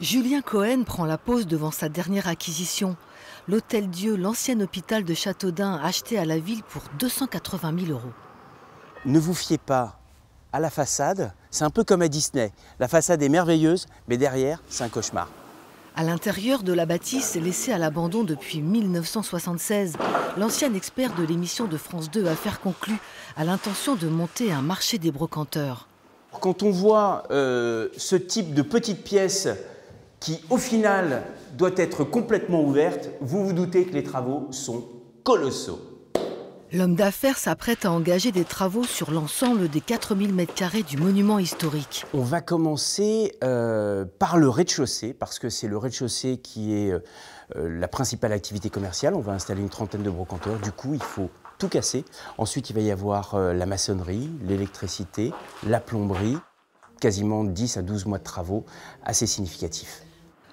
Julien Cohen prend la pause devant sa dernière acquisition. L'Hôtel-Dieu, l'ancien hôpital de Châteaudun, acheté à la ville pour 280 000 euros. Ne vous fiez pas à la façade, c'est un peu comme à Disney. La façade est merveilleuse, mais derrière, c'est un cauchemar. À l'intérieur de la bâtisse, laissée à l'abandon depuis 1976, l'ancien expert de l'émission de France 2 Affaires conclues a l'intention de monter un marché des brocanteurs. Quand on voit ce type de petite pièce qui, au final, doit être complètement ouverte, vous vous doutez que les travaux sont colossaux. L'homme d'affaires s'apprête à engager des travaux sur l'ensemble des 4000 m² du monument historique. On va commencer par le rez-de-chaussée, parce que c'est le rez-de-chaussée qui est la principale activité commerciale. On va installer une trentaine de brocanteurs, du coup il faut tout casser. Ensuite il va y avoir la maçonnerie, l'électricité, la plomberie, quasiment 10 à 12 mois de travaux assez significatifs.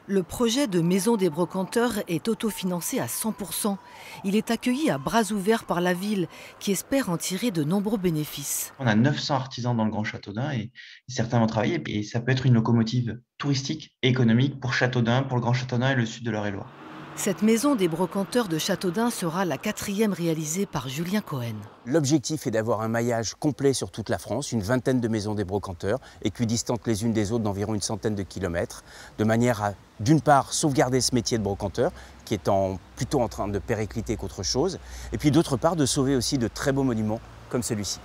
Le projet de Maison des Brocanteurs est autofinancé à 100%. Il est accueilli à bras ouverts par la ville, qui espère en tirer de nombreux bénéfices. On a 900 artisans dans le Grand Châteaudun et certains vont travailler. Et ça peut être une locomotive touristique et économique pour Châteaudun, pour le Grand Châteaudun et le sud de l'Eure-et-Loir. Cette Maison des Brocanteurs de Châteaudun sera la 4e réalisée par Julien Cohen. L'objectif est d'avoir un maillage complet sur toute la France, une vingtaine de maisons des brocanteurs, équidistantes les unes des autres d'environ une centaine de kilomètres, de manière à, d'une part, sauvegarder ce métier de brocanteur, qui est plutôt en train de péricliter qu'autre chose, et puis d'autre part, de sauver aussi de très beaux monuments comme celui-ci.